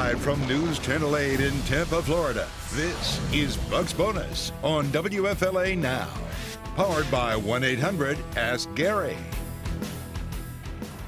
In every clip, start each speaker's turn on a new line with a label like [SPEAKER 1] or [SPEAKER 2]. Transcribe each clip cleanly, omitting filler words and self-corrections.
[SPEAKER 1] Live from News Channel 8 in Tampa, Florida, this is Bucs Bonus on WFLA Now. Powered by 1-800-ASK-GARY.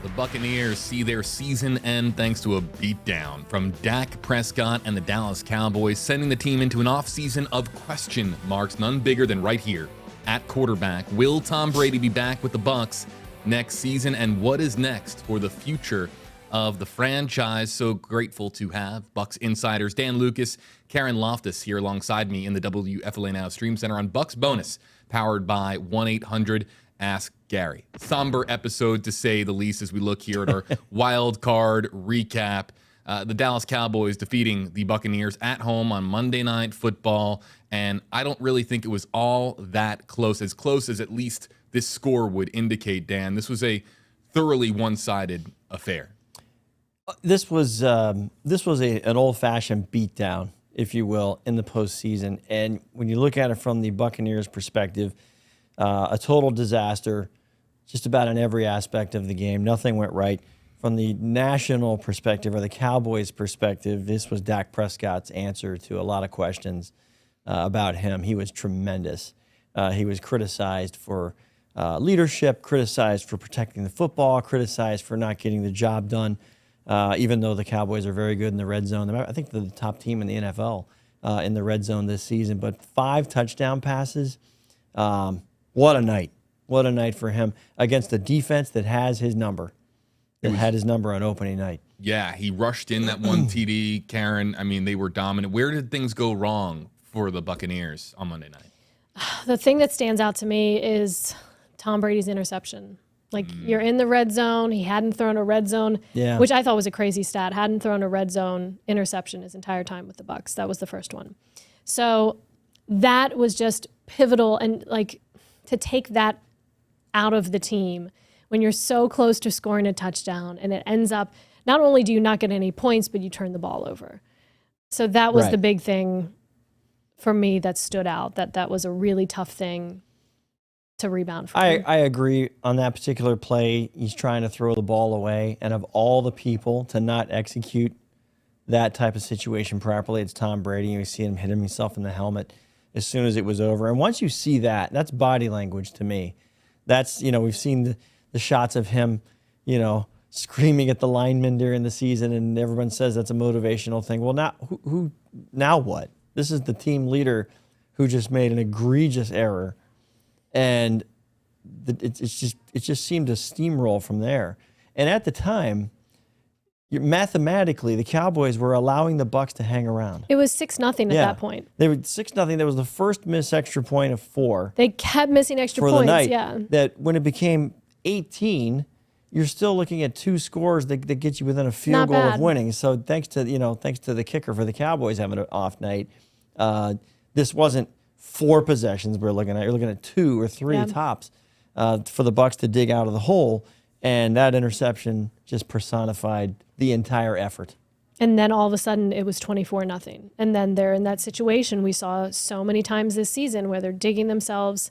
[SPEAKER 2] The Buccaneers see their season end thanks to a beatdown from Dak Prescott and the Dallas Cowboys, sending the team into an offseason of question marks, none bigger than right here at quarterback. Will Tom Brady be back with the Bucs next season, and what is next for the future of the franchise? So grateful to have Bucs insiders Dan Lucas, Karen Loftus here alongside me in the WFLA Now Stream Center on Bucs Bonus, powered by 1-800-ASK-GARY. Somber episode, to say the least, as we look here at our wild card recap. The Dallas Cowboys defeating the Buccaneers at home on Monday Night Football, and I don't really think it was all that close as at least this score would indicate, Dan. This was a thoroughly one-sided affair.
[SPEAKER 3] This was an old-fashioned beatdown, if you will, in the postseason. And when you look at it from the Buccaneers' perspective, a total disaster, just about in every aspect of the game. Nothing went right. From the national perspective, or the Cowboys' perspective, this was Dak Prescott's answer to a lot of questions about him. He was tremendous. He was criticized for leadership, criticized for protecting the football, criticized for not getting the job done, even though the Cowboys are very good in the red zone. I think they're the top team in the NFL in the red zone this season. But 5 touchdown passes, what a night. What a night for him against a defense that has his number. That had his number on opening night.
[SPEAKER 2] Yeah, he rushed in that one TD, Karen. I mean, they were dominant. Where did things go wrong for the Buccaneers on Monday night?
[SPEAKER 4] The thing that stands out to me is Tom Brady's interception. Like, you're in the red zone. He hadn't thrown a red zone, which I thought was a crazy stat. Hadn't thrown a red zone interception his entire time with the Bucs. That was the first one. So that was just pivotal. And, like, to take that out of the team when you're so close to scoring a touchdown and it ends up, not only do you not get any points, but you turn the ball over. So that was the big thing for me that stood out, that was a really tough thing to rebound from.
[SPEAKER 3] I agree on that particular play. He's trying to throw the ball away, and of all the people to not execute that type of situation properly, it's Tom Brady. You see him hit himself in the helmet as soon as it was over. And once you see that, that's body language to me. That's, we've seen the shots of him, screaming at the linemen during the season, and everyone says that's a motivational thing. Well, now what? This is the team leader who just made an egregious error, and it just seemed to steamroll from there. And at the time, mathematically, the Cowboys were allowing the Bucs to hang around.
[SPEAKER 4] It was 6-0 at that point.
[SPEAKER 3] They were 6-0. That was the first missed extra point of 4.
[SPEAKER 4] They kept missing extra points.
[SPEAKER 3] The night.
[SPEAKER 4] Yeah.
[SPEAKER 3] That when it became 18, you're still looking at 2 scores that get you within a field goal of winning. So thanks to the kicker for the Cowboys having an off night, this wasn't 4 possessions we're looking at. You're looking at 2 or 3 tops for the Bucs to dig out of the hole, and that interception just personified the entire effort.
[SPEAKER 4] And then all of a sudden it was 24-0. And then they're in that situation we saw so many times this season where they're digging themselves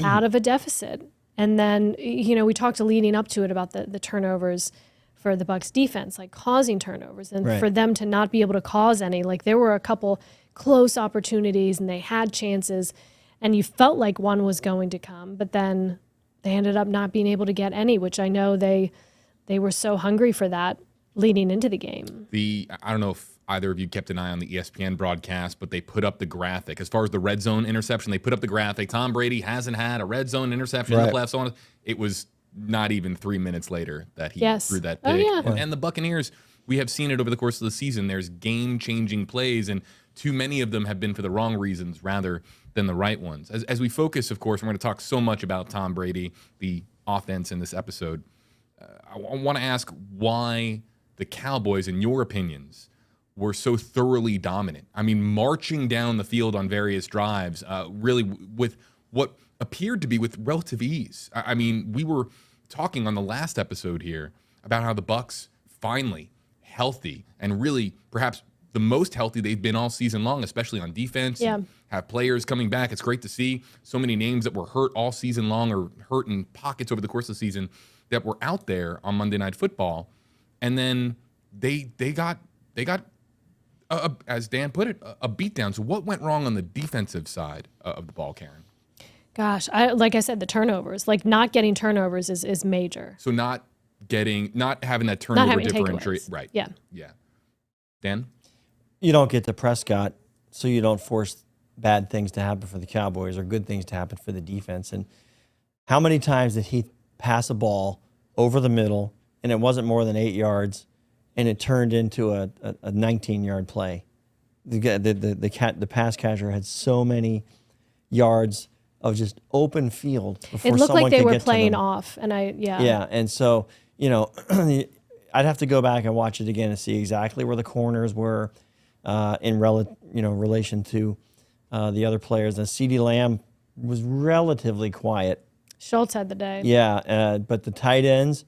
[SPEAKER 4] out of a deficit. And then, we talked leading up to it about the turnovers for the Bucs defense, like causing turnovers. And for them to not be able to cause any, like there were a couple close opportunities and they had chances and you felt like one was going to come, but then they ended up not being able to get any, which I know they were so hungry for that leading into the game.
[SPEAKER 2] I don't know if either of you kept an eye on the ESPN broadcast, but they put up the graphic. As far as the red zone interception, they put up the graphic. Tom Brady hasn't had a red zone interception in the playoffs. So on. It was not even 3 minutes later that he threw that pick. And the Buccaneers, we have seen it over the course of the season. There's game-changing plays, and too many of them have been for the wrong reasons rather than the right ones. As we focus, of course, we're going to talk so much about Tom Brady, the offense in this episode. I want to ask why the Cowboys, in your opinions, were so thoroughly dominant. I mean, marching down the field on various drives, really with what appeared to be with relative ease. I mean, we were talking on the last episode here about how the Bucs finally healthy and really perhaps the most healthy they've been all season long, especially on defense.
[SPEAKER 4] Yeah.
[SPEAKER 2] Have players coming back. It's great to see so many names that were hurt all season long or hurt in pockets over the course of the season that were out there on Monday Night Football. And then they got as Dan put it, a beatdown. So what went wrong on the defensive side of the ball, Karen?
[SPEAKER 4] Gosh, like I said, the turnovers, like not getting turnovers is major.
[SPEAKER 2] So not having that turnover differential. Right.
[SPEAKER 4] Yeah.
[SPEAKER 2] Yeah. Dan?
[SPEAKER 3] You don't get to Prescott, so you don't force bad things to happen for the Cowboys or good things to happen for the defense. And how many times did he pass a ball over the middle and it wasn't more than 8 yards and it turned into a 19-yard play? The pass catcher had so many yards of just open field before
[SPEAKER 4] it looked
[SPEAKER 3] someone
[SPEAKER 4] like they
[SPEAKER 3] could
[SPEAKER 4] were
[SPEAKER 3] get
[SPEAKER 4] playing
[SPEAKER 3] to them.
[SPEAKER 4] off, and
[SPEAKER 3] Yeah, and so, I'd have to go back and watch it again to see exactly where the corners were in relation to the other players. And CeeDee Lamb was relatively quiet.
[SPEAKER 4] Schultz had the day.
[SPEAKER 3] Yeah, but the tight ends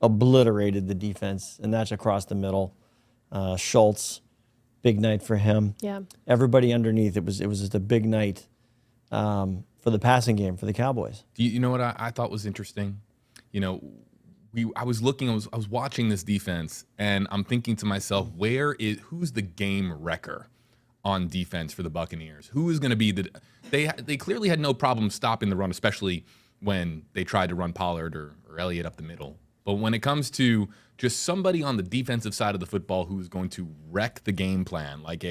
[SPEAKER 3] obliterated the defense, and that's across the middle. Schultz, big night for him.
[SPEAKER 4] Yeah.
[SPEAKER 3] Everybody underneath, it was just a big night for the passing game for the Cowboys.
[SPEAKER 2] You know what I thought was interesting? I was watching this defense, and I'm thinking to myself, who's the game wrecker on defense for the Buccaneers? Who is going to be they clearly had no problem stopping the run, especially when they tried to run Pollard or Elliott up the middle. But when it comes to just somebody on the defensive side of the football who's going to wreck the game plan, like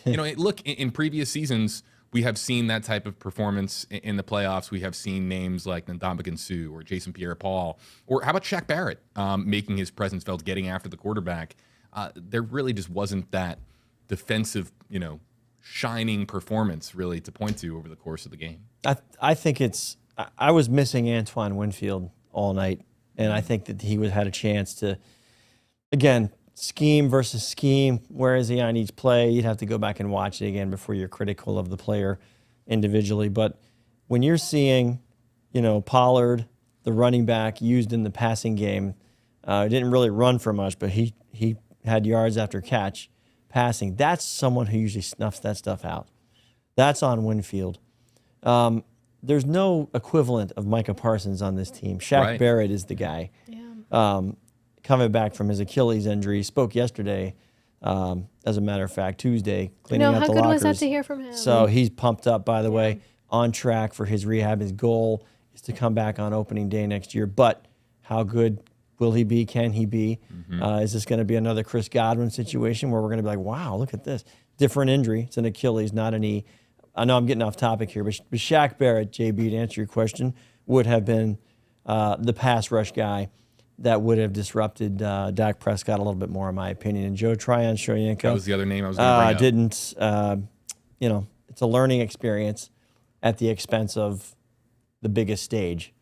[SPEAKER 2] look, in previous seasons, we have seen that type of performance in the playoffs. We have seen names like Ndamukong Suh or Jason Pierre-Paul, or how about Shaq Barrett making his presence felt, getting after the quarterback. There really just wasn't that defensive, shining performance really to point to over the course of the game.
[SPEAKER 3] I think I was missing Antoine Winfield all night, and I think that he had a chance to, again, scheme versus scheme. Where is he on each play? You'd have to go back and watch it again before you're critical of the player individually. But when you're seeing, Pollard, the running back, used in the passing game, didn't really run for much, but he had yards after catch passing. That's someone who usually snuffs that stuff out. That's on Winfield. There's no equivalent of Micah Parsons on this team. Shaq Barrett is the guy.
[SPEAKER 4] Yeah.
[SPEAKER 3] Coming back from his Achilles injury. He spoke yesterday, as a matter of fact, Tuesday, cleaning out the lockers.
[SPEAKER 4] How good was that to hear from him?
[SPEAKER 3] So he's pumped up, by the way, on track for his rehab. His goal is to come back on opening day next year. But how good will he be? Can he be? Mm-hmm. Is this going to be another Chris Godwin situation where we're going to be like, wow, look at this. Different injury. It's an Achilles, not a knee. I know I'm getting off topic here, but Shaq Barrett, JB, to answer your question, would have been the pass rush guy that would have disrupted Dak Prescott a little bit more, in my opinion. And Joe Tryon-Shoyinka.
[SPEAKER 2] That was the other name I was going to bring up.
[SPEAKER 3] Didn't, it's a learning experience at the expense of the biggest stage.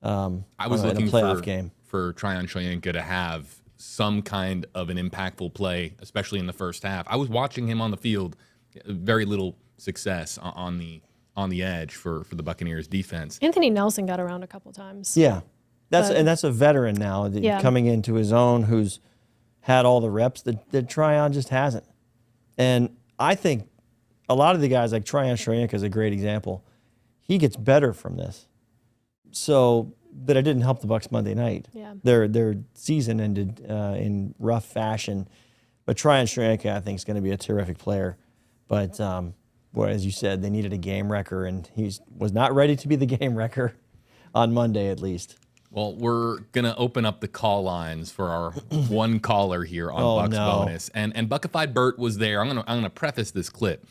[SPEAKER 2] I was looking
[SPEAKER 3] in a playoff game
[SPEAKER 2] for Tryon-Shoyinka to have some kind of an impactful play, especially in the first half. I was watching him on the field, very little success on the edge for the Buccaneers defense.
[SPEAKER 4] Anthony Nelson got around a couple times.
[SPEAKER 3] Yeah. That's a veteran now coming into his own, who's had all the reps that Tryon just hasn't. And I think a lot of the guys, like Tryon-Shoyinka is a great example. He gets better from this. So, but it didn't help the Bucs Monday night.
[SPEAKER 4] Yeah.
[SPEAKER 3] Their season ended in rough fashion. But Tryon-Shoyinka, I think, is going to be a terrific player. But as you said, they needed a game wrecker, and he was not ready to be the game wrecker on Monday, at least.
[SPEAKER 2] Well, we're going to open up the call lines for our one caller here on Bucs Bonus. And Buckified Bert was there. I'm going to preface this clip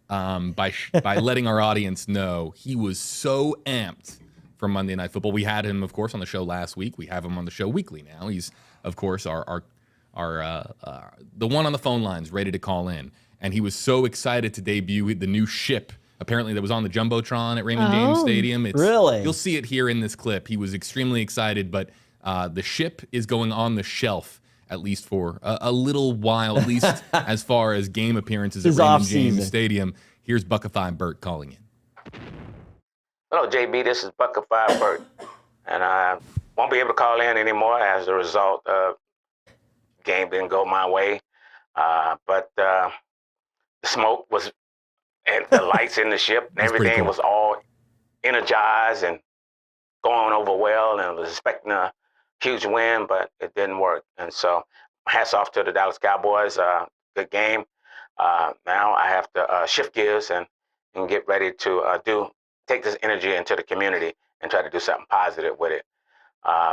[SPEAKER 2] by letting our audience know he was so amped for Monday Night Football. We had him, of course, on the show last week. We have him on the show weekly now. He's, of course, our the one on the phone lines ready to call in. And he was so excited to debut the new ship, apparently, that was on the Jumbotron at Raymond James Stadium.
[SPEAKER 3] Really?
[SPEAKER 2] You'll see it here in this clip. He was extremely excited, but the ship is going on the shelf, at least for a little while, at least as far as game appearances at Raymond James Stadium. Here's Buckified Bert calling in.
[SPEAKER 5] Hello, JB. This is Buckified Bert. And I won't be able to call in anymore as a result of game didn't go my way. But the smoke was, and the lights in the ship, and everything was all energized and going over well, and I was expecting a huge win, but it didn't work. And so hats off to the Dallas Cowboys. Good game. Now I have to shift gears and get ready to take this energy into the community and try to do something positive with it.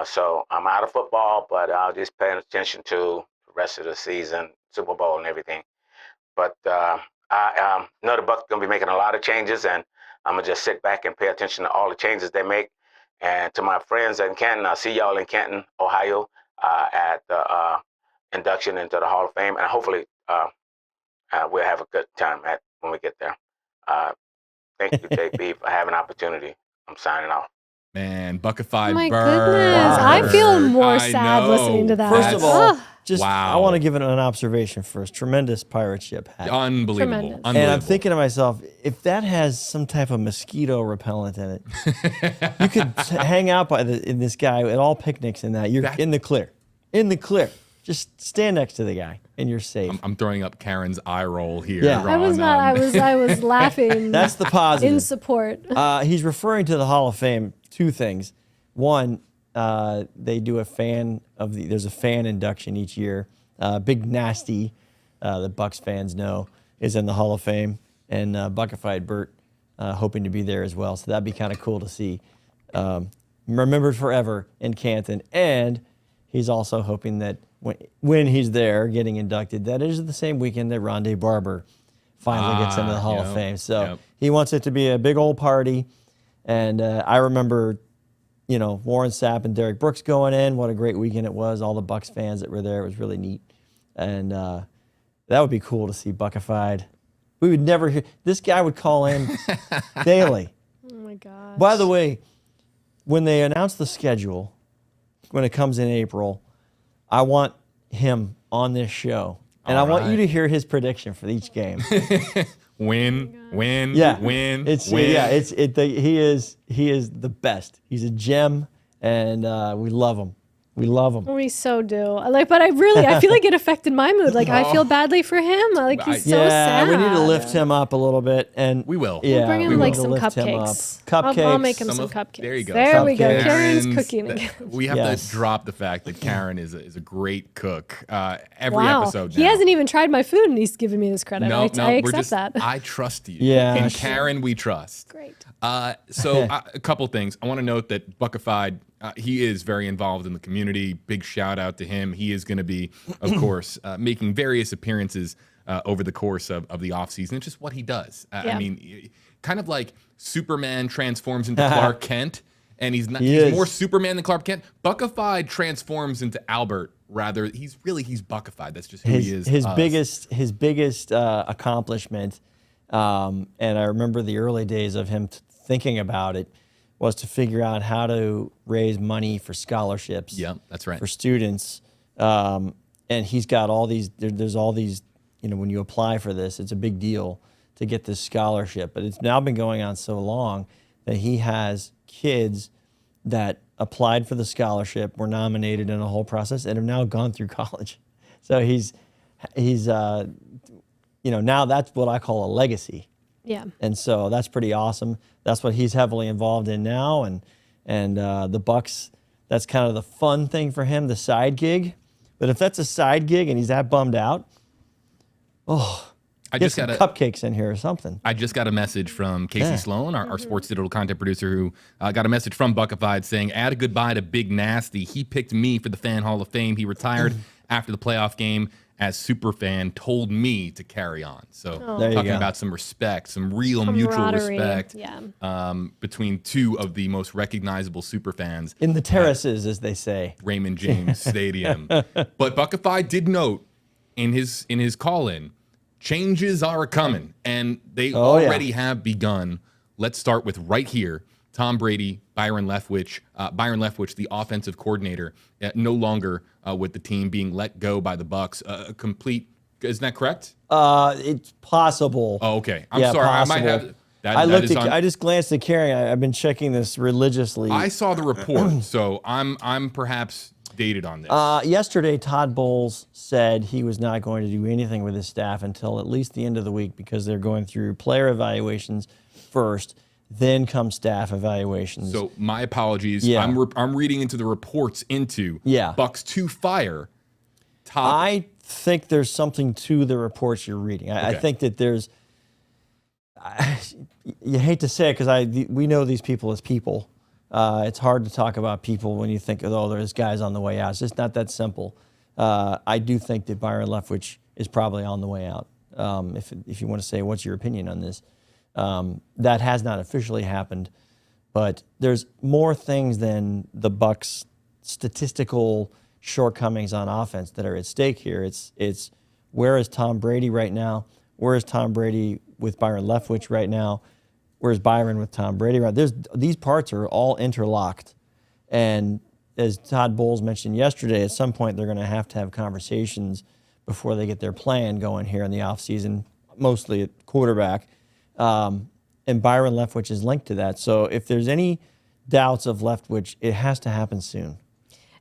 [SPEAKER 5] So I'm out of football, but I'll just pay attention to the rest of the season, Super Bowl and everything. But I know the Bucs going to be making a lot of changes, and I'm going to just sit back and pay attention to all the changes they make. And to my friends in Canton, I'll see y'all in Canton, Ohio, at the induction into the Hall of Fame. And hopefully we'll have a good time when we get there. Thank you, JB, for having an opportunity. I'm signing off.
[SPEAKER 2] Man, Buckified
[SPEAKER 4] Oh my
[SPEAKER 2] bird.
[SPEAKER 4] goodness. I feel more
[SPEAKER 2] I
[SPEAKER 4] sad
[SPEAKER 2] know.
[SPEAKER 4] listening to that.
[SPEAKER 3] First of all, just
[SPEAKER 2] Wow.
[SPEAKER 3] I want to give it an observation first. Tremendous pirate ship hat.
[SPEAKER 2] Unbelievable.
[SPEAKER 4] Tremendous.
[SPEAKER 3] And I'm thinking to myself, if that has some type of mosquito repellent in it, you could hang out in this guy at all picnics and that. You're in the clear. In the clear. Just stand next to the guy and you're safe.
[SPEAKER 2] I'm throwing up Karen's eye roll here.
[SPEAKER 3] Yeah.
[SPEAKER 4] I was not. I was laughing.
[SPEAKER 3] That's the positive.
[SPEAKER 4] in support.
[SPEAKER 3] He's referring to the Hall of Fame. Two things. One, they do there's a fan induction each year. Big Nasty, that Bucs fans know, is in the Hall of Fame, and Buckified Bert hoping to be there as well. So that'd be kind of cool to see. Remembered forever in Canton, and he's also hoping that when he's there getting inducted, that is the same weekend that Rondé Barber finally gets into the Hall of Fame. So he wants it to be a big old party. And I remember, Warren Sapp and Derek Brooks going in. What a great weekend it was. All the Bucs fans that were there. It was really neat. And that would be cool to see Buckified. We would never hear. This guy would call in daily.
[SPEAKER 4] Oh my gosh.
[SPEAKER 3] By the way, when they announce the schedule, when it comes in April, I want him on this show. And I want you to hear his prediction for each game.
[SPEAKER 2] Win.
[SPEAKER 3] Yeah,
[SPEAKER 2] win.
[SPEAKER 3] He is the best. He's a gem, and we love him. We love him.
[SPEAKER 4] We so do. But I feel like it affected my mood. Like I feel badly for him. Like he's so sad.
[SPEAKER 3] We need to lift him up a little bit, and
[SPEAKER 2] We will.
[SPEAKER 3] Yeah,
[SPEAKER 4] We'll bring him
[SPEAKER 3] we
[SPEAKER 4] like
[SPEAKER 3] need to
[SPEAKER 4] some
[SPEAKER 3] lift him up.
[SPEAKER 4] cupcakes.
[SPEAKER 3] Cupcakes.
[SPEAKER 4] I'll make him some cupcakes.
[SPEAKER 2] There you go.
[SPEAKER 4] There we go.
[SPEAKER 3] Cupcakes.
[SPEAKER 4] Karen's
[SPEAKER 2] Karen's-
[SPEAKER 4] cooking again.
[SPEAKER 2] We have
[SPEAKER 3] Yes.
[SPEAKER 2] to drop the fact that Karen is a great cook. Every
[SPEAKER 4] Wow.
[SPEAKER 2] episode now.
[SPEAKER 4] He hasn't even tried my food and he's giving me this credit.
[SPEAKER 2] No,
[SPEAKER 4] I
[SPEAKER 2] we're
[SPEAKER 4] accept
[SPEAKER 2] just,
[SPEAKER 4] that.
[SPEAKER 2] I trust you.
[SPEAKER 3] Yeah.
[SPEAKER 2] And Karen, we trust.
[SPEAKER 4] Great.
[SPEAKER 2] So a couple things. I want to note that Buckified, he is very involved in the community. Big shout out to him. He is going to be, of course, making various appearances over the course of the offseason. It's just what he does. I
[SPEAKER 4] Yeah.
[SPEAKER 2] mean, kind of like Superman transforms into Clark Kent, and he's
[SPEAKER 3] is.
[SPEAKER 2] more Superman than Clark Kent. Buckified transforms into Albert. Rather, he's Buckified. That's just who he is.
[SPEAKER 3] His biggest accomplishment, and I remember the early days of him thinking about it, was to figure out how to raise money for scholarships.
[SPEAKER 2] Yeah, that's right.
[SPEAKER 3] For students, and he's got all these. There's all these. When you apply for this, it's a big deal to get this scholarship. But it's now been going on so long that he has kids that applied for the scholarship, were nominated in a whole process, and have now gone through college. So he's now that's what I call a legacy.
[SPEAKER 4] Yeah.
[SPEAKER 3] And so that's pretty awesome. That's what he's heavily involved in now, and the Bucs. That's kind of the fun thing for him, the side gig. But if that's a side gig and he's that bummed out, get some cupcakes in here or something.
[SPEAKER 2] I just got a message from Casey Sloan, our sports digital content producer, who got a message from Buckified saying, add a goodbye to Big Nasty. He picked me for the Fan Hall of Fame. He retired after the playoff game as Superfan, told me to carry on. So
[SPEAKER 3] There you
[SPEAKER 2] talking
[SPEAKER 3] go.
[SPEAKER 2] about some respect, some real mutual
[SPEAKER 4] Camaraderie,
[SPEAKER 2] respect
[SPEAKER 4] yeah.
[SPEAKER 2] between two of the most recognizable superfans.
[SPEAKER 3] In the terraces, as they say.
[SPEAKER 2] Raymond James Stadium. But Buckified did note in his call-in, changes are coming, and they already have begun. Let's start with right here. Tom Brady, Byron Leftwich, the offensive coordinator, no longer with the team, being let go by the Bucs. Isn't that correct?
[SPEAKER 3] It's possible.
[SPEAKER 2] Oh, okay. I'm
[SPEAKER 3] Yeah,
[SPEAKER 2] sorry.
[SPEAKER 3] possible.
[SPEAKER 2] I might have.
[SPEAKER 3] I just glanced at Carrie. I've been checking this religiously.
[SPEAKER 2] I saw the report, so I'm perhaps dated on this.
[SPEAKER 3] Yesterday, Todd Bowles said he was not going to do anything with his staff until at least the end of the week because they're going through player evaluations first, then come staff evaluations.
[SPEAKER 2] So my apologies.
[SPEAKER 3] Yeah.
[SPEAKER 2] I'm reading into the reports into
[SPEAKER 3] Yeah.
[SPEAKER 2] Bucs to fire top
[SPEAKER 3] I think there's something to the reports you're reading. I think that there's. You hate to say it because we know these people as people. It's hard to talk about people when you think, oh, there's guys on the way out. It's just not that simple. I do think that Byron Leftwich is probably on the way out. If you want to say, what's your opinion on this? That has not officially happened, but there's more things than the Bucs' statistical shortcomings on offense that are at stake here. It's where is Tom Brady right now? Where is Tom Brady with Byron Leftwich right now? Where's Byron with Tom Brady? Right, these parts are all interlocked, and as Todd Bowles mentioned yesterday, at some point they're going to have conversations before they get their plan going here in the offseason, mostly at quarterback. And Byron Leftwich is linked to that. So if there's any doubts of Leftwich, it has to happen soon.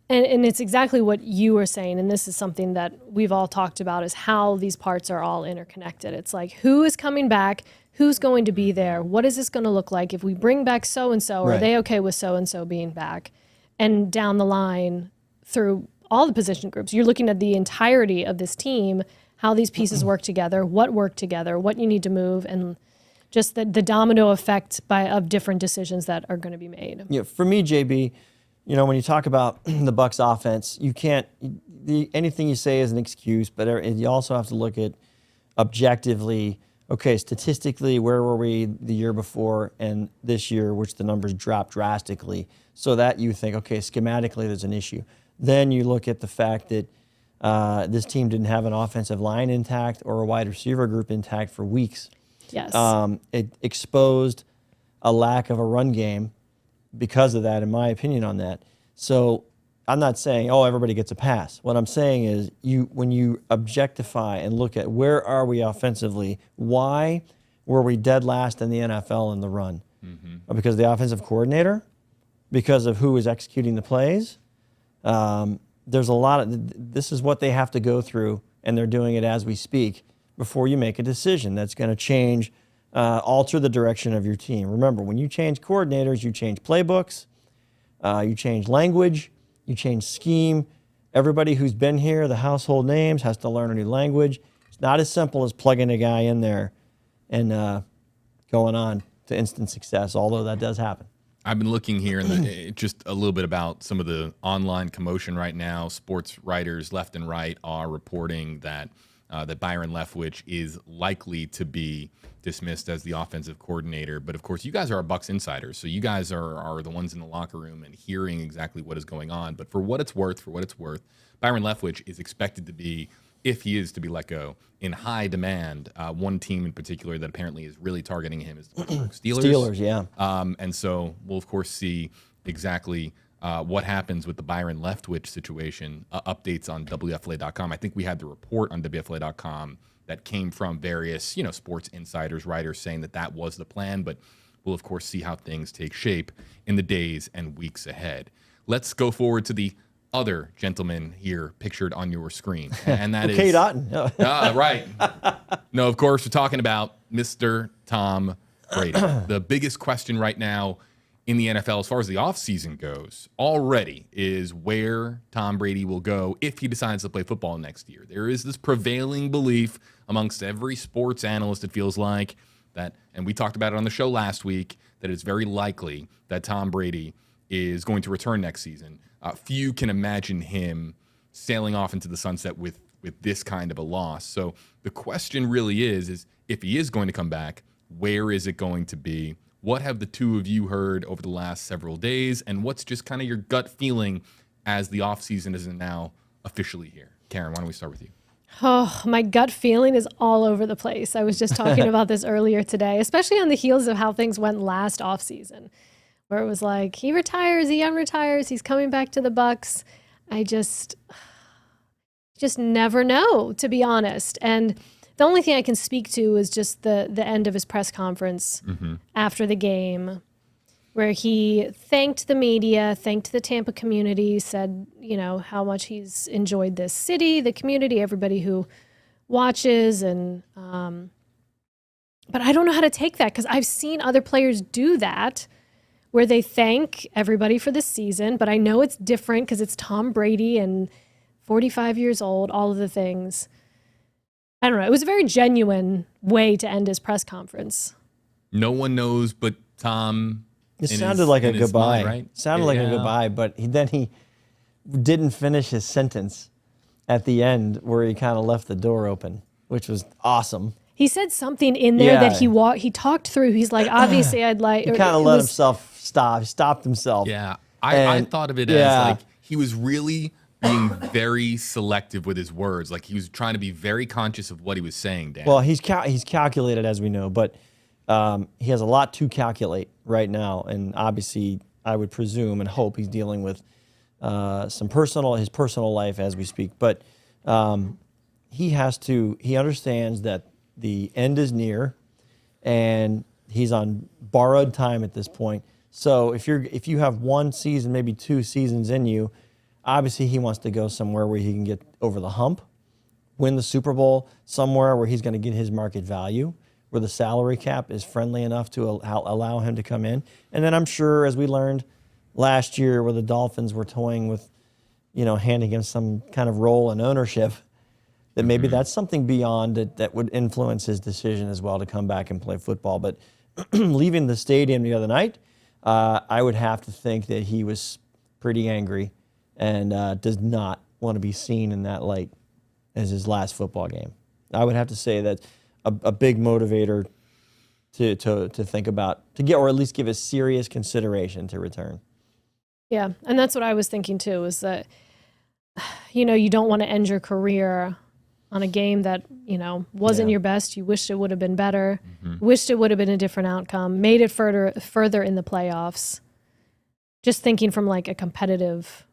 [SPEAKER 4] And it's exactly what you were saying, and this is something that we've all talked about, is how these parts are all interconnected. It's like, who is coming back? Who's going to be there? What is this going to look like? If we bring back so-and-so, are they okay with so-and-so being back? And down the line, through all the position groups, you're looking at the entirety of this team, how these pieces work together, what you need to move, and just the domino effect of different decisions that are going to be made.
[SPEAKER 3] Yeah, for me, JB, when you talk about the Bucs offense, you can't, anything you say is an excuse, but you also have to look at objectively, okay, statistically, where were we the year before and this year, which the numbers dropped drastically, so that you think, okay, schematically there's an issue. Then you look at the fact that this team didn't have an offensive line intact or a wide receiver group intact for weeks.
[SPEAKER 4] Yes.
[SPEAKER 3] It exposed a lack of a run game because of that, in my opinion on that. So I'm not saying, oh, everybody gets a pass. What I'm saying is when you objectify and look at where are we offensively, why were we dead last in the NFL in the run? Mm-hmm. Because of the offensive coordinator? Because of who is executing the plays? There's a lot of, this is what they have to go through, and they're doing it as we speak, before you make a decision that's going to change, alter the direction of your team. Remember, when you change coordinators, you change playbooks, you change language, you change scheme. Everybody who's been here, the household names, has to learn a new language. It's not as simple as plugging a guy in there and going on to instant success, although that does happen.
[SPEAKER 2] I've been looking here and just a little bit about some of the online commotion right now. Sports writers left and right are reporting that that Byron Leftwich is likely to be dismissed as the offensive coordinator. But of course, you guys are our Bucs insiders, so you guys are the ones in the locker room and hearing exactly what is going on. But for what it's worth, Byron Leftwich is expected to be, if he is to be let go, in high demand. One team in particular that apparently is really targeting him is the Steelers.
[SPEAKER 3] Steelers, yeah.
[SPEAKER 2] And so we'll, of course, see exactly what happens with the Byron Leftwich situation. Updates on WFLA.com. I think we had the report on WFLA.com that came from various, sports insiders, writers saying that was the plan. But we'll, of course, see how things take shape in the days and weeks ahead. Let's go forward to the other gentleman here pictured on your screen, and that is
[SPEAKER 3] Kate Otten.
[SPEAKER 2] Right. No, of course, we're talking about Mr. Tom Brady. The biggest question right now in the NFL, as far as the offseason goes, already is where Tom Brady will go if he decides to play football next year. There is this prevailing belief amongst every sports analyst, it feels like, that, and we talked about it on the show last week, that it's very likely that Tom Brady is going to return next season. Few can imagine him sailing off into the sunset with this kind of a loss. So the question really is if he is going to come back, where is it going to be? What have the two of you heard over the last several days? And what's just kind of your gut feeling as the offseason is now officially here? Karen, why don't we start with you?
[SPEAKER 4] Oh, my gut feeling is all over the place. I was just talking about this earlier today, especially on the heels of how things went last offseason, where it was like, he retires, he unretires, he's coming back to the Bucs. I just never know, to be honest. And the only thing I can speak to is just the end of his press conference after the game, where he thanked the media, thanked the Tampa community, said, how much he's enjoyed this city, the community, everybody who watches. And but I don't know how to take that, because I've seen other players do that, where they thank everybody for the season, but I know it's different because it's Tom Brady, and 45 years old, all of the things. I don't know. It was a very genuine way to end his press conference.
[SPEAKER 2] No one knows but Tom.
[SPEAKER 3] It sounded like a goodbye,
[SPEAKER 2] mind, right?
[SPEAKER 3] Sounded like a goodbye, but then he didn't finish his sentence at the end where he kind of left the door open, which was awesome.
[SPEAKER 4] He said something in there that he talked through. He's like, obviously, I'd like.
[SPEAKER 3] He kind of let himself stop. He stopped himself.
[SPEAKER 2] Yeah, I thought of it as like he was really being very selective with his words. Like he was trying to be very conscious of what he was saying, Dan.
[SPEAKER 3] Well, he's calculated, as we know, but he has a lot to calculate right now, and obviously, I would presume and hope he's dealing with his personal life as we speak. But he understands that the end is near, and he's on borrowed time at this point. So if you have one season, maybe 2 seasons in you, obviously he wants to go somewhere where he can get over the hump, win the Super Bowl, somewhere where he's going to get his market value, where the salary cap is friendly enough to allow him to come in. And then I'm sure, as we learned last year, where the Dolphins were toying with, handing him some kind of role in ownership, that maybe that's something beyond it that would influence his decision as well to come back and play football. But leaving the stadium the other night, I would have to think that he was pretty angry and does not want to be seen in that light as his last football game. I would have to say that a big motivator to think about, to get, or at least give a serious consideration to return.
[SPEAKER 4] Yeah, and that's what I was thinking too, is that, you don't want to end your career on a game that, wasn't your best. You wished it would have been better, wished it would have been a different outcome, made it further in the playoffs. Just thinking from like a competitive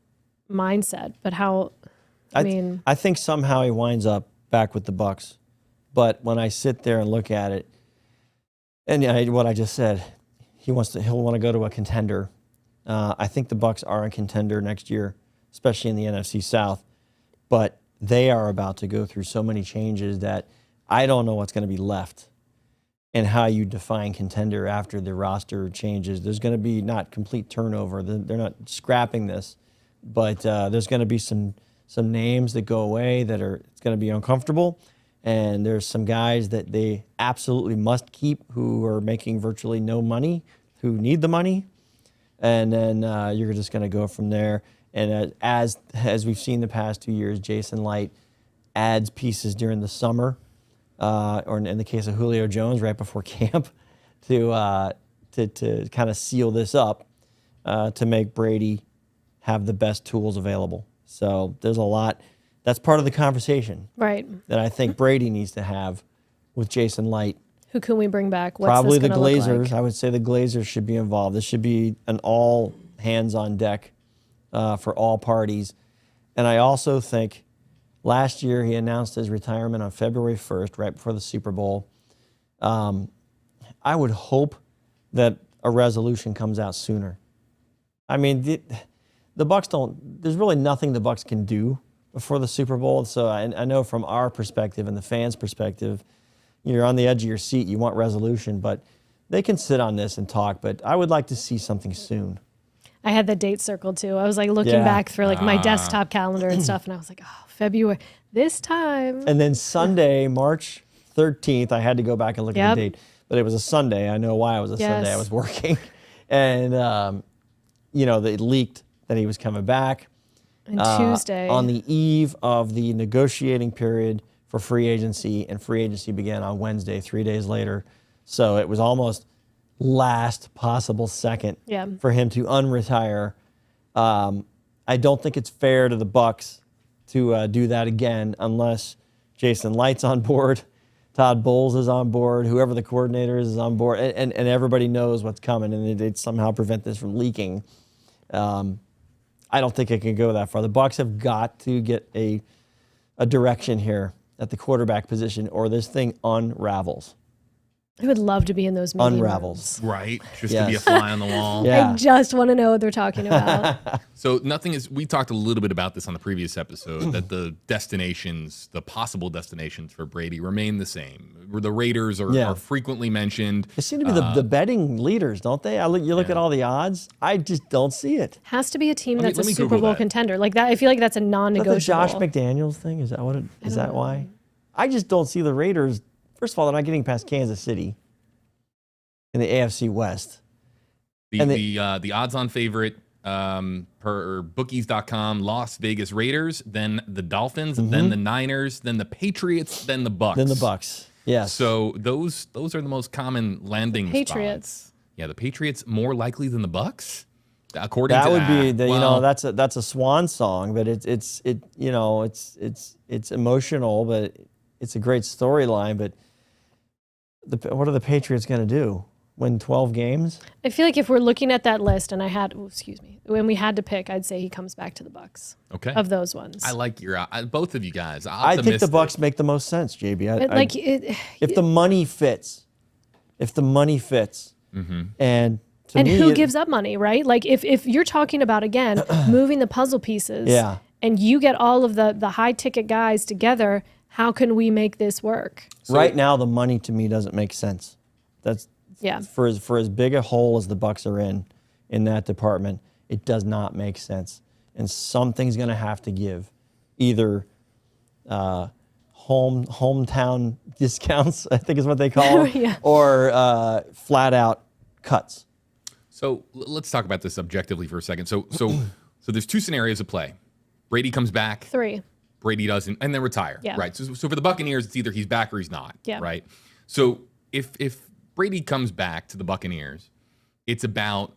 [SPEAKER 4] mindset, but I think somehow he winds up back with the Bucs. But when I sit there and look at it, and what I just said, he'll want to go to a contender. I think the Bucs are a contender next year, especially in the NFC South. But they are about to go through so many changes that I don't know what's going to be left and how you define contender after the roster changes. There's going to be not complete turnover. They're not scrapping this, but there's going to be some names that go away it's going to be uncomfortable. And there's some guys that they absolutely must keep who are making virtually no money, who need the money. And then you're just going to go from there. And as we've seen the past 2 years, Jason Light adds pieces during the summer, or in the case of Julio Jones, right before camp, to kind of seal this up, to make Brady have the best tools available. So there's a lot. That's part of the conversation, right,
[SPEAKER 3] that I think Brady needs to have with Jason Light.
[SPEAKER 4] Who can we bring back? What's
[SPEAKER 3] Probably
[SPEAKER 4] this
[SPEAKER 3] the
[SPEAKER 4] gonna look
[SPEAKER 3] Glazers.
[SPEAKER 4] like?
[SPEAKER 3] I would say the Glazers should be involved. This should be an all hands on deck for all parties. And I also think last year he announced his retirement on February 1st, right before the Super Bowl. I would hope that a resolution comes out sooner. I mean, the Bucs there's really nothing the Bucs can do before the Super Bowl. So I know from our perspective and the fans' perspective, you're on the edge of your seat. You want resolution, but they can sit on this and talk. But I would like to see something soon.
[SPEAKER 4] I had the date circled too. I was like looking back through like my desktop calendar and stuff, and I was like, oh, February, this time.
[SPEAKER 3] And then Sunday, March 13th, I had to go back and look at the date, but it was a Sunday. I know why it was a Sunday. I was working. And, they leaked that he was coming back.
[SPEAKER 4] And Tuesday.
[SPEAKER 3] On the eve of the negotiating period for free agency, and free agency began on Wednesday, 3 days later. So it was almost last possible second for him to unretire. I don't think it's fair to the Bucs to do that again unless Jason Light's on board, Todd Bowles is on board, whoever the coordinator is on board, and everybody knows what's coming, and they'd somehow prevent this from leaking. I don't think it can go that far. The Bucs have got to get a direction here at the quarterback position, or this thing unravels.
[SPEAKER 4] I would love to be in those meeting
[SPEAKER 3] unravels.
[SPEAKER 4] rooms.
[SPEAKER 2] Right. Just to be a fly on the wall.
[SPEAKER 3] Yeah.
[SPEAKER 4] I just want to know what they're talking about.
[SPEAKER 2] So we talked a little bit about this on the previous episode, that the possible destinations for Brady remain the same. The Raiders are frequently mentioned.
[SPEAKER 3] They seem to be the betting leaders, don't they? You look at all the odds. I just don't see it.
[SPEAKER 4] Has to be a team that's a
[SPEAKER 2] let me
[SPEAKER 4] Super
[SPEAKER 2] Google
[SPEAKER 4] Bowl
[SPEAKER 2] that.
[SPEAKER 4] contender. Like that, I feel like that's a non-negotiable.
[SPEAKER 3] Is that the Josh McDaniels thing? Is that what it is? That why? I just don't see the Raiders. First of all, they're not getting past Kansas City in the AFC West.
[SPEAKER 2] The odds-on favorite per bookies.com, Las Vegas Raiders, then the Dolphins, then the Niners, then the Patriots, then the Bucs.
[SPEAKER 3] Then the Bucs. Yes.
[SPEAKER 2] So those are the most common landing
[SPEAKER 4] Patriots.
[SPEAKER 2] spots. Yeah, the Patriots more likely than the Bucs. According to
[SPEAKER 3] that would be
[SPEAKER 2] well,
[SPEAKER 3] that's a swan song, but it's emotional, but it's a great storyline. But what are the Patriots going to do? Win 12 games?
[SPEAKER 4] I feel like if we're looking at that list, and when we had to pick, I'd say he comes back to the Bucs.
[SPEAKER 2] Okay.
[SPEAKER 4] Of those ones,
[SPEAKER 2] I like both of you guys.
[SPEAKER 3] I think the Bucs make the most sense, JB. If the money fits, and
[SPEAKER 4] who gives up money, right? Like if you're talking about again moving the puzzle pieces, and you get all of the high ticket guys together, how can we make this work?
[SPEAKER 3] Right now, the money to me doesn't make sense. That's for as big a hole as the Bucs are in that department, it does not make sense. And something's going to have to give, either hometown discounts, I think is what they call them, or flat out cuts.
[SPEAKER 2] So let's talk about this objectively for a second. So there's two scenarios at play. Brady comes back.
[SPEAKER 4] 3.
[SPEAKER 2] Brady doesn't, and then retire.
[SPEAKER 4] Yeah.
[SPEAKER 2] Right. So for the Buccaneers, it's either he's back or he's not.
[SPEAKER 4] Yeah.
[SPEAKER 2] Right. So if Brady comes back to the Buccaneers, it's about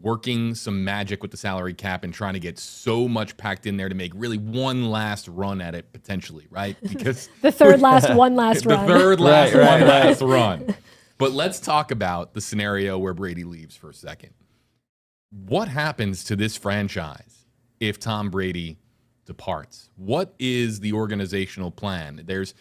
[SPEAKER 2] working some magic with the salary cap and trying to get so much packed in there to make really one last run at it potentially, right? Because
[SPEAKER 4] the third last one last run.
[SPEAKER 2] The third last one last run. But let's talk about the scenario where Brady leaves for a second. What happens to this franchise if Tom Brady departs? What is the organizational plan? There's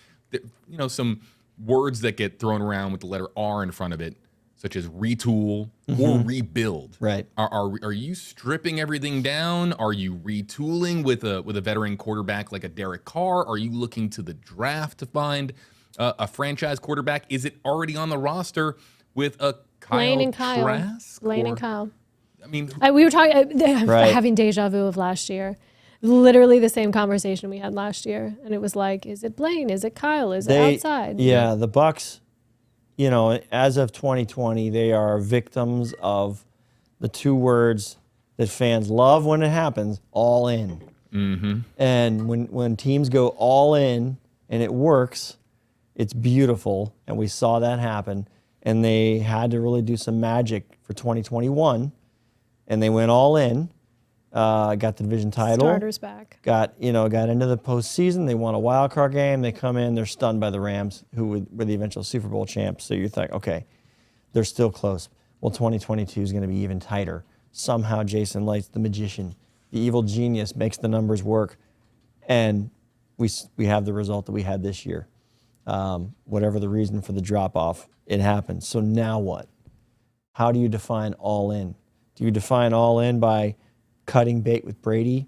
[SPEAKER 2] some words that get thrown around with the letter R in front of it, such as retool or rebuild.
[SPEAKER 3] Right.
[SPEAKER 2] Are you stripping everything down? Are you retooling with a veteran quarterback like a Derek Carr? Are you looking to the draft to find a franchise quarterback? Is it already on the roster with a Kyle Trask?
[SPEAKER 4] Lane and Kyle.
[SPEAKER 2] I mean,
[SPEAKER 4] we were talking, having deja vu of last year. Literally the same conversation we had last year, and it was like, is it Blaine? Is it Kyle? Is it outside?
[SPEAKER 3] Yeah, the Bucs, as of 2020, they are victims of the two words that fans love when it happens: all in. Mm-hmm. And when teams go all in and it works, it's beautiful, and we saw that happen. And they had to really do some magic for 2021, and they went all in. Got the division title.
[SPEAKER 4] Starters back.
[SPEAKER 3] Got into the postseason. They won a wild card game. They come in. They're stunned by the Rams, who were the eventual Super Bowl champs. So you think, okay, they're still close. Well, 2022 is going to be even tighter. Somehow Jason Licht's the magician, the evil genius, makes the numbers work, and we have the result that we had this year. Whatever the reason for the drop off, it happened. So now what? How do you define all in? Do you define all in by cutting bait with Brady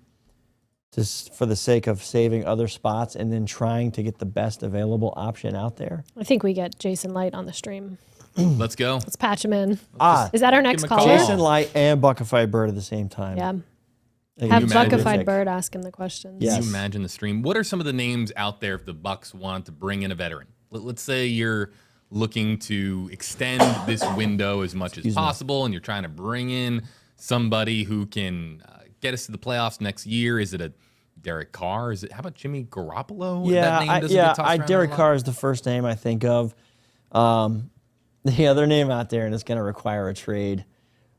[SPEAKER 3] just for the sake of saving other spots and then trying to get the best available option out there?
[SPEAKER 4] I think we get Jason Licht on the stream.
[SPEAKER 2] Let's go.
[SPEAKER 4] Let's patch him in.
[SPEAKER 3] Is
[SPEAKER 4] that our next caller?
[SPEAKER 3] Jason Licht and Buckified Bird at the same time.
[SPEAKER 4] Yeah. Have Buckified Bird ask him the questions.
[SPEAKER 3] Yes.
[SPEAKER 2] Can you imagine the stream? What are some of the names out there if the Bucs want to bring in a veteran? Let's say you're looking to extend this window as much as possible, and you're trying to bring in somebody who can get us to the playoffs next year. Is it a Derek Carr? How about Jimmy Garoppolo?
[SPEAKER 3] Derek Carr is the first name I think of. The other name out there, and it's going to require a trade,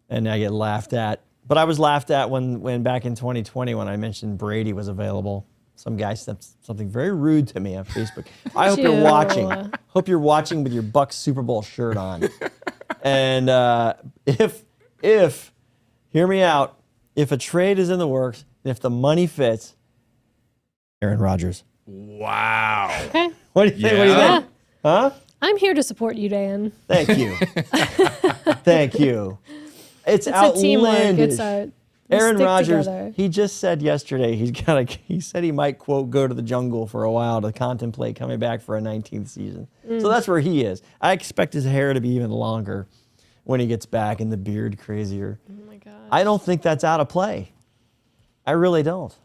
[SPEAKER 3] and I get laughed at. But I was laughed at when back in 2020 when I mentioned Brady was available. Some guy said something very rude to me on Facebook. I hope you're watching. Hope you're watching with your Bucs Super Bowl shirt on. And if hear me out, if a trade is in the works, if the money fits, Aaron Rodgers.
[SPEAKER 2] Wow.
[SPEAKER 4] Okay.
[SPEAKER 3] What do you think? Huh?
[SPEAKER 4] I'm here to support you, Dan.
[SPEAKER 3] Thank you. Thank you. It's
[SPEAKER 4] a
[SPEAKER 3] outlandish.
[SPEAKER 4] teamwork. It's we
[SPEAKER 3] Aaron
[SPEAKER 4] stick
[SPEAKER 3] Rodgers,
[SPEAKER 4] together.
[SPEAKER 3] he just said yesterday he said he might, quote, go to the jungle for a while to contemplate coming back for a 19th season. So that's where he is. I expect his hair to be even longer when he gets back and the beard crazier.
[SPEAKER 4] Oh my God.
[SPEAKER 3] I don't think that's out of play. I really don't.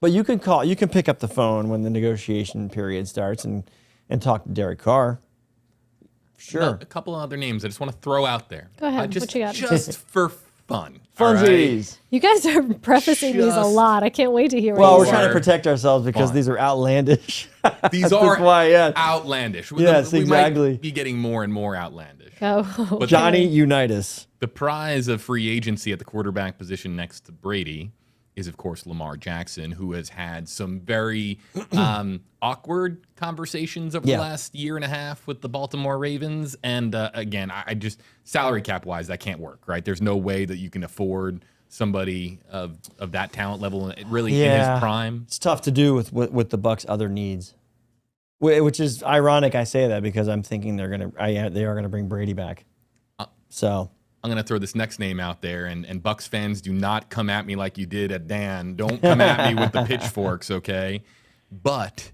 [SPEAKER 3] But you can pick up the phone when the negotiation period starts and talk to Derek Carr. Sure.
[SPEAKER 2] No, a couple of other names I just want to throw out there.
[SPEAKER 4] Go ahead.
[SPEAKER 2] Just,
[SPEAKER 4] What you got?
[SPEAKER 2] Just for fun. all right?
[SPEAKER 3] Funsies.
[SPEAKER 4] You guys are prefacing these a
[SPEAKER 2] Just-
[SPEAKER 4] lot. I can't wait to hear what
[SPEAKER 3] Well,
[SPEAKER 4] you
[SPEAKER 3] we're
[SPEAKER 4] say.
[SPEAKER 3] trying to protect ourselves because
[SPEAKER 2] Fine.
[SPEAKER 3] these are outlandish.
[SPEAKER 2] These
[SPEAKER 3] That's
[SPEAKER 2] are
[SPEAKER 3] why, yeah.
[SPEAKER 2] outlandish.
[SPEAKER 3] Yes,
[SPEAKER 2] we
[SPEAKER 3] exactly.
[SPEAKER 2] might be getting more and more outlandish.
[SPEAKER 4] Oh,
[SPEAKER 2] But
[SPEAKER 3] Johnny Unitas.
[SPEAKER 2] The prize of free agency at the quarterback position next to Brady is, of course, Lamar Jackson, who has had some very awkward conversations over the last year and a half with the Baltimore Ravens. And again, I just, salary cap wise, that can't work, right? There's no way that you can afford somebody of that talent level really in his prime.
[SPEAKER 3] It's tough to do with the Bucs' other needs, which is ironic. I say that because I'm thinking they are gonna bring Brady back. So
[SPEAKER 2] I'm going to throw this next name out there, and Bucs fans, do not come at me like you did at Dan. Don't come at me with the pitchforks, okay? But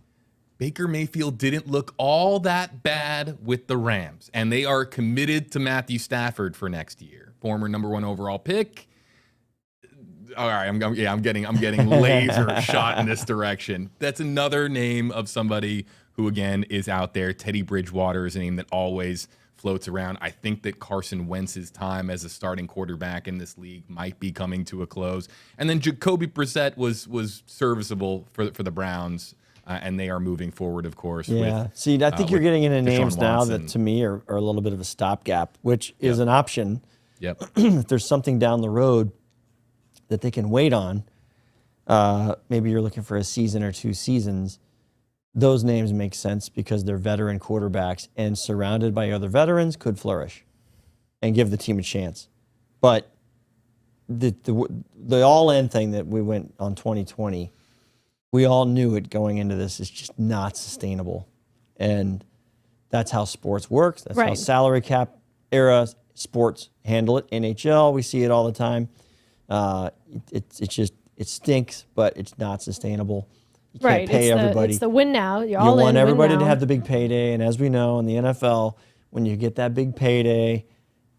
[SPEAKER 2] Baker Mayfield didn't look all that bad with the Rams, and they are committed to Matthew Stafford for next year. Former #1 overall pick. All right, I'm getting laser shot in this direction. That's another name of somebody who, again, is out there. Teddy Bridgewater is a name that always floats around. I think that Carson Wentz's time as a starting quarterback in this league might be coming to a close. And then Jacoby Brissett was serviceable for the Browns, and they are moving forward, of course.
[SPEAKER 3] yeah,
[SPEAKER 2] with,
[SPEAKER 3] see, I think you're getting into names
[SPEAKER 2] Deshaun
[SPEAKER 3] now
[SPEAKER 2] Watson.
[SPEAKER 3] that to me are a little bit of a stopgap, which is an option.
[SPEAKER 2] Yep.
[SPEAKER 3] If there's something down the road that they can wait on, maybe you're looking for a season or 2 seasons. Those names make sense because they're veteran quarterbacks and surrounded by other veterans could flourish and give the team a chance. But the all-in thing that we went on 2020, we all knew it going into this is just not sustainable. And that's how sports works. That's how salary cap era sports handle it. NHL, we see it all the time. It stinks, but it's not sustainable. You can't pay everybody.
[SPEAKER 4] It's the win now. You're all in.
[SPEAKER 3] You want everybody
[SPEAKER 4] win
[SPEAKER 3] to
[SPEAKER 4] now.
[SPEAKER 3] have the big payday, and as we know in the NFL, when you get that big payday,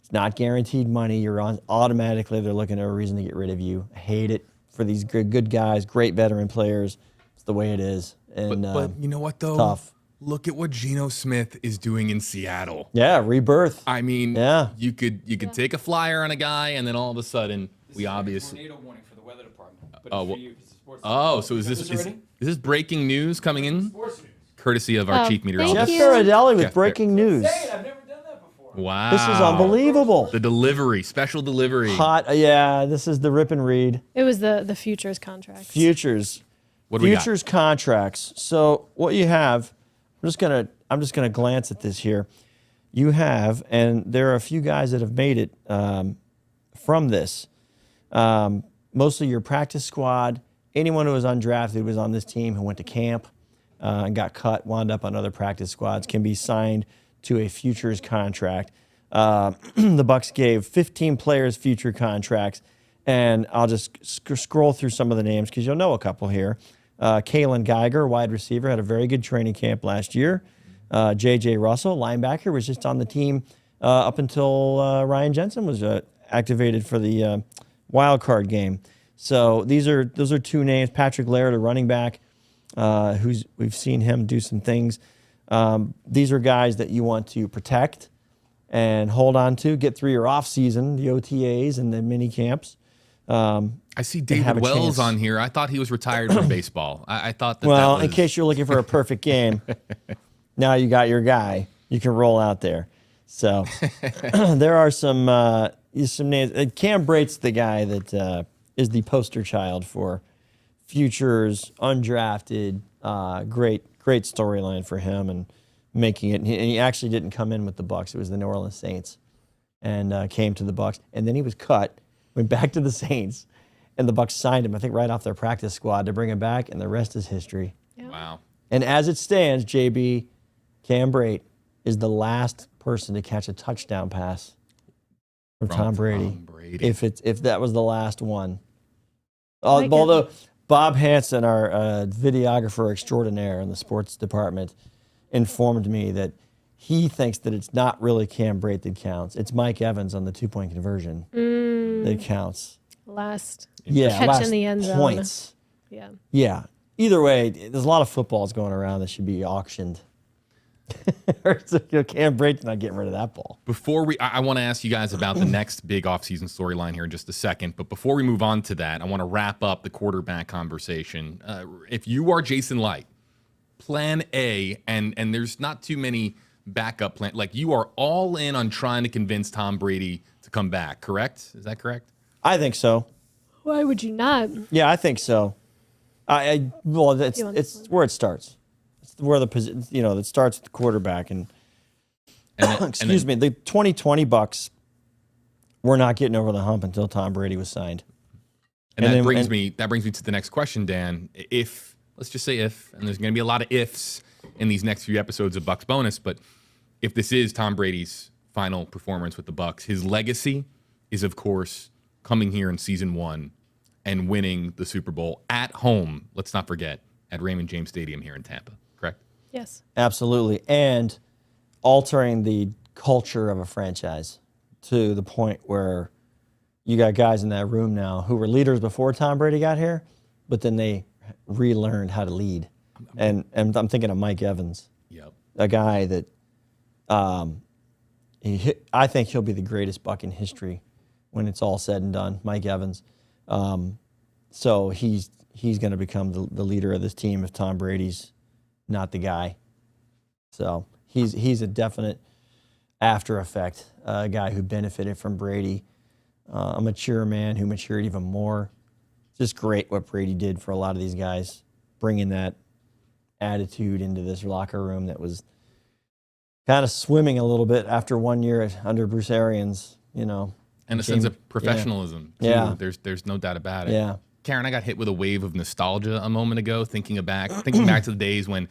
[SPEAKER 3] it's not guaranteed money. You're on automatically. They're looking for a reason to get rid of you. I hate it for these good guys, great veteran players. It's the way it is. And
[SPEAKER 2] But you know what, though?
[SPEAKER 3] tough.
[SPEAKER 2] Look at what Geno Smith is doing in Seattle.
[SPEAKER 3] Yeah, rebirth.
[SPEAKER 2] I mean,
[SPEAKER 3] Yeah.
[SPEAKER 2] you could take a flyer on a guy, and then all of a sudden, we obviously.
[SPEAKER 6] Tornado warning for the weather department. But
[SPEAKER 2] Oh,
[SPEAKER 6] it's
[SPEAKER 2] well-
[SPEAKER 6] for you, 'cause it's sports.
[SPEAKER 2] Oh, so is this breaking news coming in?
[SPEAKER 6] Sports news.
[SPEAKER 2] Courtesy of our
[SPEAKER 4] Oh,
[SPEAKER 2] chief
[SPEAKER 4] thank
[SPEAKER 2] meteorologist.
[SPEAKER 3] Jeff
[SPEAKER 4] you.
[SPEAKER 3] Faradelli with
[SPEAKER 2] Jeff
[SPEAKER 3] breaking news.
[SPEAKER 6] Dang it, I've never done that before.
[SPEAKER 2] Wow.
[SPEAKER 3] This is unbelievable.
[SPEAKER 2] The delivery, special delivery.
[SPEAKER 3] Hot. Yeah, this is the rip and read.
[SPEAKER 4] It was the futures contract.
[SPEAKER 3] Futures.
[SPEAKER 2] What do we got?
[SPEAKER 3] Futures contracts. So what you have, I'm just gonna glance at this here. You have, and there are a few guys that have made it from this. Mostly your practice squad. Anyone who was undrafted was on this team who went to camp and got cut, wound up on other practice squads, can be signed to a futures contract. The Bucs gave 15 players future contracts, and I'll just scroll through some of the names because you'll know a couple here. Kalen Geiger, wide receiver, had a very good training camp last year. J.J. Russell, linebacker, was just on the team up until Ryan Jensen was activated for the wild card game. So those are 2 names. Patrick Laird, a running back, we've seen him do some things. These are guys that you want to protect and hold on to, get through your off season, the OTAs and the mini camps.
[SPEAKER 2] I see
[SPEAKER 3] have
[SPEAKER 2] David
[SPEAKER 3] a
[SPEAKER 2] Wells
[SPEAKER 3] chance.
[SPEAKER 2] on here. I thought he was retired from baseball. I thought that.
[SPEAKER 3] Well,
[SPEAKER 2] that was,
[SPEAKER 3] in case you're looking for a perfect game, now you got your guy. You can roll out there. So there are some names. Cam Brate's the guy that is the poster child for futures, undrafted. Great storyline for him and making it. And he actually didn't come in with the Bucs. It was the New Orleans Saints, and came to the Bucs. And then he was cut, went back to the Saints, and the Bucs signed him, I think, right off their practice squad to bring him back. And the rest is history.
[SPEAKER 2] Wow.
[SPEAKER 3] And as it stands, JB, Cam Brate is the last person to catch a touchdown pass from Tom Brady. If that was the last one. Although Bob Hansen, our videographer extraordinaire in the sports department, informed me that he thinks that it's not really Cam Brate that counts. It's Mike Evans on the 2-point conversion that counts.
[SPEAKER 4] Last
[SPEAKER 3] catch
[SPEAKER 4] in the end zone.
[SPEAKER 3] Points. Yeah. Either way, there's a lot of footballs going around that should be auctioned. Cam Brate's not getting rid of that ball.
[SPEAKER 2] I want to ask you guys about the next big offseason storyline here in just a second. But before we move on to that, I want to wrap up the quarterback conversation. If you are Jason Light, plan A, and there's not too many backup plans. Like, you are all in on trying to convince Tom Brady to come back, correct? Is that correct?
[SPEAKER 3] I think so.
[SPEAKER 4] Why would you not?
[SPEAKER 3] Yeah, I think so. Well, it's where it starts. It's where the position, that starts with the quarterback. And excuse me, the 2020 Bucs were not getting over the hump until Tom Brady was signed.
[SPEAKER 2] And that brings me to the next question, Dan. Let's just say if, and there's going to be a lot of ifs in these next few episodes of Bucs Bonus, but if this is Tom Brady's final performance with the Bucs, his legacy is, of course, coming here in season 1 and winning the Super Bowl at home. Let's not forget, at Raymond James Stadium here in Tampa. Correct?
[SPEAKER 4] Yes.
[SPEAKER 3] Absolutely. And altering the culture of a franchise to the point where you got guys in that room now who were leaders before Tom Brady got here, but then they relearned how to lead. And I'm thinking of Mike Evans.
[SPEAKER 2] Yep.
[SPEAKER 3] A guy that I think he'll be the greatest Buc in history when it's all said and done, Mike Evans. So he's going to become the leader of this team if Tom Brady's not the guy. So he's a definite after effect, a guy who benefited from Brady, a mature man who matured even more. Just great what Brady did for a lot of these guys, bringing that attitude into this locker room that was kind of swimming a little bit after 1 year under Bruce Arians,
[SPEAKER 2] And a sense of professionalism.
[SPEAKER 3] Yeah.
[SPEAKER 2] There's no doubt about it.
[SPEAKER 3] Yeah.
[SPEAKER 2] Karen, I got hit with a wave of nostalgia a moment ago, thinking back to the days when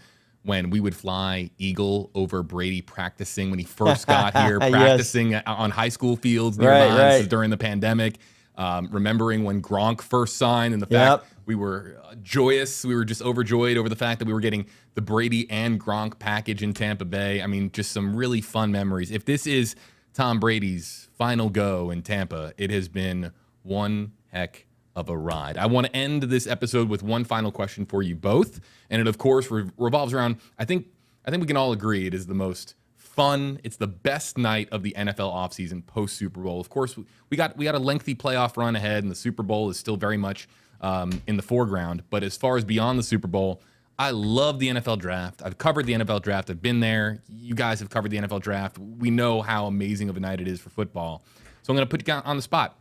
[SPEAKER 2] we would fly Eagle over Brady practicing when he first got here, practicing on high school fields near mine during the pandemic. Remembering when Gronk first signed and the fact we were joyous. We were just overjoyed over the fact that we were getting the Brady and Gronk package in Tampa Bay. I mean, just some really fun memories. If this is Tom Brady's final go in Tampa, it has been one heck of a ride. I want to end this episode with one final question for you both, and it of course revolves around. I think we can all agree it is the most fun. It's the best night of the NFL offseason post Super Bowl. Of course, we got a lengthy playoff run ahead, and the Super Bowl is still very much in the foreground. But as far as beyond the Super Bowl, I love the NFL draft. I've covered the NFL draft. I've been there. You guys have covered the NFL draft. We know how amazing of a night it is for football. So I'm going to put you on the spot.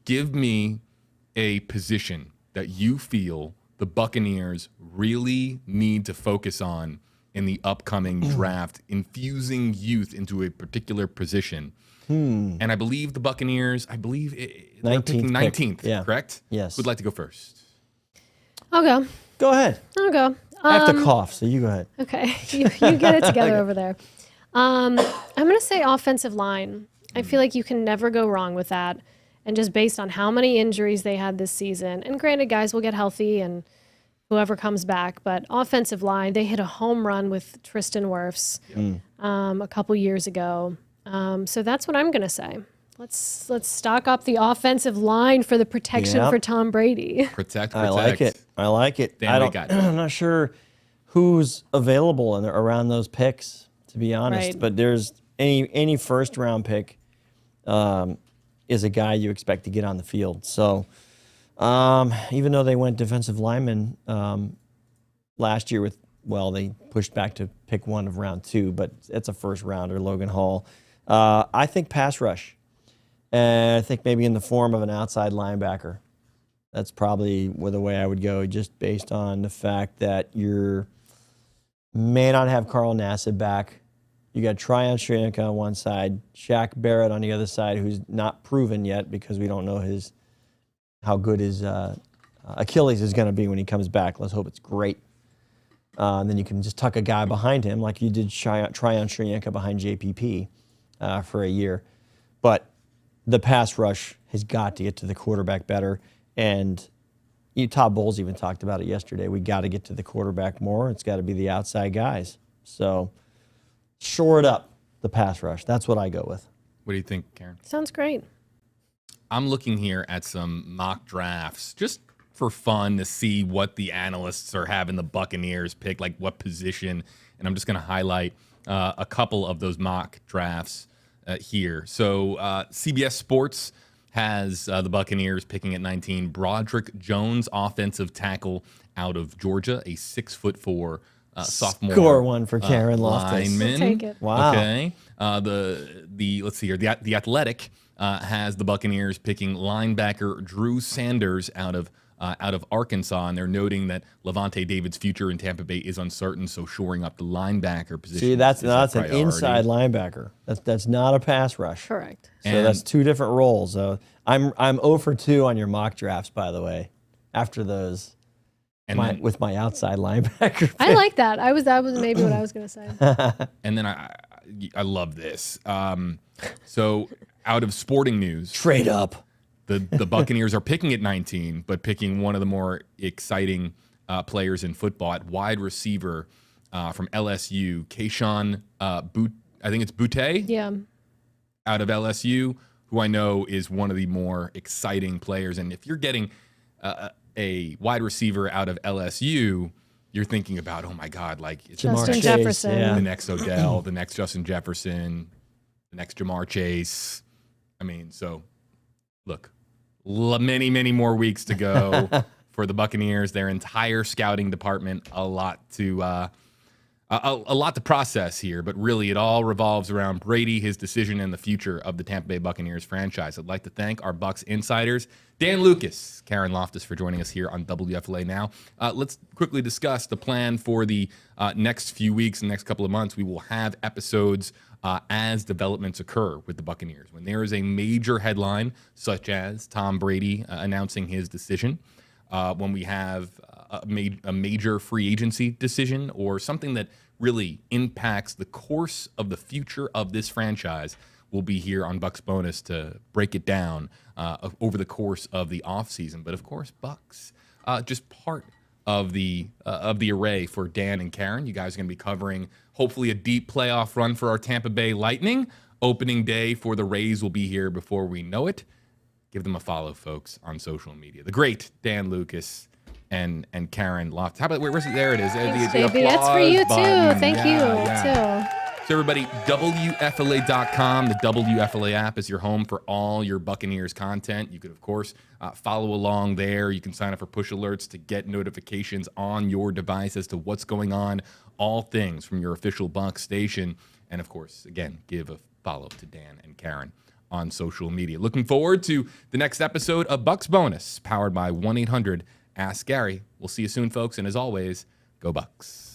[SPEAKER 2] Give me a position that you feel the Buccaneers really need to focus on in the upcoming draft, infusing youth into a particular position. And I believe the Buccaneers, they're picking 19th, correct?
[SPEAKER 3] Yes.
[SPEAKER 2] Who'd like to go first?
[SPEAKER 4] I'll go.
[SPEAKER 3] Go ahead.
[SPEAKER 4] I'll go.
[SPEAKER 3] I have to cough, so you go ahead.
[SPEAKER 4] Okay. You get it together over there. I'm going to say offensive line. I feel like you can never go wrong with that. And just based on how many injuries they had this season, and granted, guys will get healthy and whoever comes back, but offensive line, they hit a home run with Tristan Wirfs a couple years ago. So that's what I'm going to say. Let's stock up the offensive line for the protection for Tom Brady.
[SPEAKER 2] Protect.
[SPEAKER 3] I like it.
[SPEAKER 2] Dan,
[SPEAKER 3] I'm not sure who's available around those picks, to be honest.
[SPEAKER 4] Right.
[SPEAKER 3] But there's any first round pick is a guy you expect to get on the field. So even though they went defensive lineman last year they pushed back to pick one of round 2, but it's a first rounder, Logan Hall. I think pass rush. And I think maybe in the form of an outside linebacker. That's probably the way I would go, just based on the fact that you may not have Carl Nassib back. You got Tryon Shoyinka on one side, Shaq Barrett on the other side, who's not proven yet because we don't know how good his Achilles is going to be when he comes back. Let's hope it's great. And then you can just tuck a guy behind him like you did Tryon Shriyanka behind JPP for a year. But the pass rush has got to get to the quarterback better. And Todd Bowles even talked about it yesterday. We got to get to the quarterback more. It's got to be the outside guys. So shore it up, the pass rush. That's what I go with.
[SPEAKER 2] What do you think, Karen?
[SPEAKER 4] Sounds great.
[SPEAKER 2] I'm looking here at some mock drafts just for fun to see what the analysts are having the Buccaneers pick, like what position. And I'm just going to highlight a couple of those mock drafts here. So CBS Sports has the Buccaneers picking at 19, Broderick Jones, offensive tackle out of Georgia, a 6'4" sophomore.
[SPEAKER 3] Score one for Karen Loftus.
[SPEAKER 2] Lineman.
[SPEAKER 4] We'll take it.
[SPEAKER 3] Wow.
[SPEAKER 2] Okay. Let's see here. The Athletic has the Buccaneers picking linebacker Drew Sanders out of Arkansas, and they're noting that Levante David's future in Tampa Bay is uncertain, so shoring up the linebacker position.
[SPEAKER 3] See, that's
[SPEAKER 2] is a
[SPEAKER 3] an
[SPEAKER 2] priority.
[SPEAKER 3] inside linebacker. That's not a pass rush.
[SPEAKER 4] Correct.
[SPEAKER 3] So
[SPEAKER 2] And-
[SPEAKER 3] that's two different roles. I'm 0 for 2 on your mock drafts, by the way. After those,
[SPEAKER 2] And
[SPEAKER 3] with my outside linebacker.
[SPEAKER 4] I like that. That was maybe what I was going to say.
[SPEAKER 2] And then I love this. So out of sporting news,
[SPEAKER 3] Trade up.
[SPEAKER 2] the Buccaneers are picking at 19, but picking one of the more exciting players in football at wide receiver from LSU, Keyshawn I think it's Butte
[SPEAKER 4] Yeah.
[SPEAKER 2] out of LSU, who I know is one of the more exciting players. And if you're getting a wide receiver out of LSU, you're thinking about, oh my God, like it's
[SPEAKER 4] Justin
[SPEAKER 3] Chase,
[SPEAKER 4] Jefferson.
[SPEAKER 3] yeah.
[SPEAKER 2] the next Odell, the next Justin Jefferson, the next Jamar Chase. I mean, so look, many, many more weeks to go for the Buccaneers. Their entire scouting department, a lot to process here, but really it all revolves around Brady, his decision, and the future of the Tampa Bay Buccaneers franchise. I'd like to thank our Bucs insiders, Dan Lucas, Karen Loftus, for joining us here on WFLA Now. Let's quickly discuss the plan for the next few weeks and next couple of months. We will have episodes as developments occur with the Buccaneers. When there is a major headline, such as Tom Brady announcing his decision, when we have a major free agency decision or something that really impacts the course of the future of this franchise, we'll be here on Bucs Bonus to break it down over the course of the offseason. But of course, Bucs, just part of the array for Dan and Karen. You guys are going to be covering hopefully a deep playoff run for our Tampa Bay Lightning. Opening day for the Rays will be here before we know it. Give them a follow, folks, on social media. The great Dan Lucas and Karen Loftus. How about where's it? There it is.
[SPEAKER 4] Thanks,
[SPEAKER 2] The
[SPEAKER 4] JB. That's for you,
[SPEAKER 2] applause
[SPEAKER 4] too.
[SPEAKER 2] button.
[SPEAKER 4] Thank you, too.
[SPEAKER 2] So everybody, WFLA.com, the WFLA app is your home for all your Buccaneers content. You can, of course, follow along there. You can sign up for push alerts to get notifications on your device as to what's going on, all things from your official Bucs station. And, of course, again, give a follow to Dan and Karen on social media. Looking forward to the next episode of Bucs Bonus, powered by 1-800-ASK-GARY. We'll see you soon, folks. And as always, go Bucs.